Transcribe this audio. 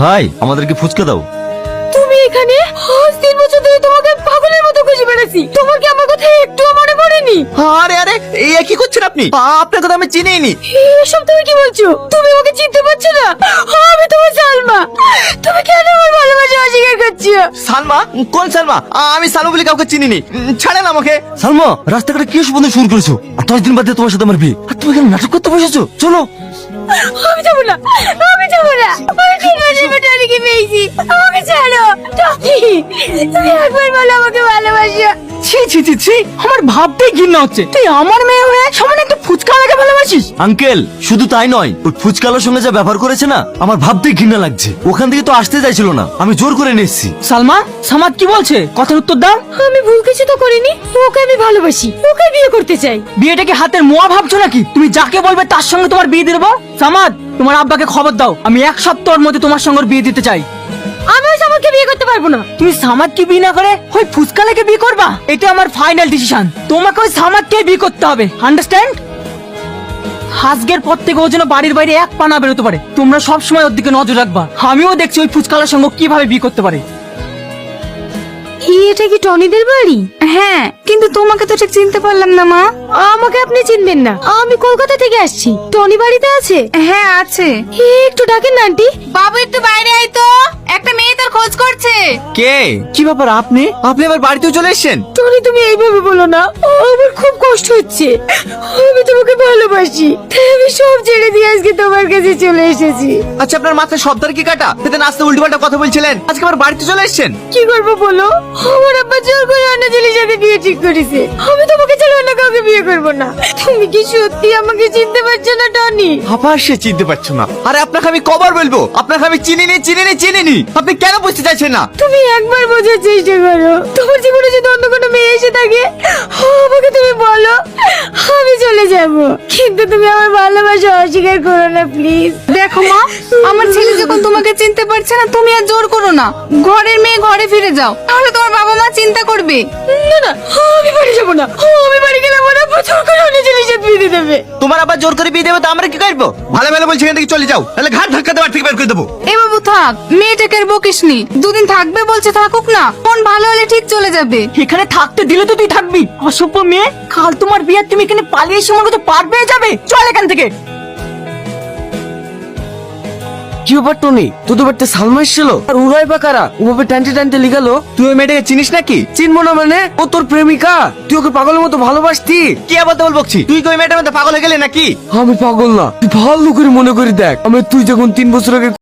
ভাই আমাদেরকে ফুচকা দাও। তুমি এখানে আজ 3 বছর ধরে তোমাকে পাগলের মতো খুঁজে বেড়াচ্ছি, তোমার কি আমার কথা একটুও মনে পড়েনি? আরে আরে এই কি করছেন আপনি? আপনার কথা আমি চিনিই নি। এসব তুমি কি বলছো? তুমি আমাকে চিনতে পারছো না? আমি তোমার সালমা। তুমি কেন আমার ভালোবাসা অস্বীকার করছো? সালমা? কোন সালমা? আমি সালমা বলে কাউকে চিনিনি। ছাড়েন আমাকে। সালমা, রাস্তাঘাটে কি এসব বন্ধ শুরু করেছো? আর 10 দিন বাদে তোমার সাথে আমার বিয়ে, আর তুমি কেন নাটক করতে বসেছো? চলো। আমি যাবো না, আমি যাবো না। আমি 3 বছর পর টনিকে পেয়েছি, আমাকে ছাড়ো। টনি, তুমি একবার বলো আমাকে ভালোবাসো। ছি ছি ছি ছি, আমার ভাবতেই ঘৃণা হচ্ছে। তুই আমার মেয়ে হয়ে সামনে একটা ফুচকা লাগে ভালোবাসিস? আঙ্কেল শুধু তাই নয়, ওই ফুচকালার সঙ্গে যা ব্যবহার করেছে না, আমার ভাবতেই ঘৃণা লাগছে। ওখান থেকে তো আসতে চাইছিল না, আমি জোর করে নিয়ে এসেছি। সালমা, সামাদ কি বলছে? কথার উত্তর দাও। আমি ভুল কিছু তো করিনি, ওকে আমি ভালোবাসি, ওকে বিয়ে করতে চাই। বিয়েটা কি হাতের মোয়া ভাবছো নাকি? তুমি যাকে বলবে তার সঙ্গে তোমার বিয়ে দিয়ে দেবো। সামাদ, তোমার আব্বাকে খবর দাও, আমি 1 সপ্তাহের মধ্যে তোমার সঙ্গে ওর বিয়ে দিতে চাই। আমি ওই সামাদকে বিয়ে করতে পারবো না। তুমি সামাদকে বিয়ে না করে ওই ফুচকালাকে বিয়ে করবা? এটা আমার ফাইনাল ডিসিশন। তোমাকে ওই সামাদকে বিয়ে করতে হবে, আন্ডারস্ট্যান্ড? আজকের পর থেকে ও যেন বাড়ির বাইরে এক পা না বেরোতে পারে। তোমরা সব সময় ওর দিকে নজর রাখবা। আমিও দেখছি ওই ফুচকালার সঙ্গে ও কিভাবে বিয়ে করতে পারে। এটা কি টনিদের বাড়ি? হ্যাঁ, কিন্তু তোমাকে তো ঠিক চিনতে পারলাম না মা। আমাকে আপনি চিনবেন না, আমি কলকাতা থেকে আসছি। টনি বাড়িতে আছে? হ্যাঁ আছে। একটু ডাকেন না আন্টি। বাবু একটু বাইরে আয় তো, একটা মেয়ে তোর খোঁজ করছে। কে? কি ব্যাপার? আপনি আবার বাড়িতেও চলে এসেছেন? টনি তুমি এইভাবে বলো না, আমার খুব কষ্ট হচ্ছে। আমি তোমাকে ভালোবাসি, তাই আমি সব ছেড়ে দিয়ে আজকে তোমার কাছে চলে এসেছি। আচ্ছা, আপনার মাথায় সবদার কি কাটা? সেদিন আসতে উল্টোপাল্টা কথা বলছিলেন, আজকে আবার বাড়িতে চলে এসেছেন। কি করবো বলো? আমার আব্বা জোর করে অন্য ছেলের সাথে বিয়ে ঠিক করেছে। আমি তোমাকে ছাড়া অন্য কাউকে বিয়ে করবো না। তুমি কি সত্যি আমাকে চিনতে পারছো না টনি? আবার সে চিনতে পারছো না? আরে আপনাকে আমি কবার বলবো, আপনাকে আমি চিনিনি। আপনি কেন বুঝতে চাইছেন না? তুমি একবার বোঝার চেষ্টা করো। তোমার জীবনে যদি অন্য কোনো মেয়ে এসে থাকে, আমাকে তুমি বলো, আমি চলে যাব। কিন্তু তুমি আমার ভালোবাসা অস্বীকার করো না প্লিজ। দেখো মা, আমার ছেলে যখন তোমাকে চিনতে পারছে না, তুমি আর জোর করো না। ঘরের মেয়ে ঘরে ফিরে যাও, তাহলে তোমার বাবা মা চিন্তা করবে। না না, আমি বাড়ি যাবো না। আমি বাড়ি গেলে আমার আব্বা জোর করে অন্য ছেলের সাথে বিয়ে দিয়ে দেবে। তোমার আবার জোর করে বিয়ে দেবে তো আমরা কি করবো? ভালো ভালো বলছি এখান থেকে চলে যাও, তাহলে ঘাট ধাক্কা দেওয়ার থেকে বের করে দেবো। এ বাবু থাক, মেয়েটাকে আর বকিসনি। 2 দিন থাকবে বলছে, থাকুক না। মন ভালো হলে ঠিক চলে যাবে। এখানে থাকতে দিলে তো তুই থাকবি, অসভ্য মেয়ে। কাল তোমার বিয়ে, তুমি এখানে পালিয়ে এসে আমার কাছে পার পেয়ে যাবে। চল এখান থেকে। কি ব্যাপার টনি, তোদের বাড়িতে সালমা এসেছিল? আর উড়াই বা কারা? ওভাবে টানতে টানতে লিগালো। তুই ওই মেয়েটাকে চিনিস নাকি? চিনবো না মানে? ও তোর প্রেমিকা, তুই ওকে পাগলের মতো ভালোবাসতি। কি আবার তো বলছি? তুই কি ওই মেয়েটার মধ্যে পাগল হয়ে গেলে নাকি? আমি পাগল না, তুই ভালো করে মনে করে দেখ। তুই যখন 3 বছর আগে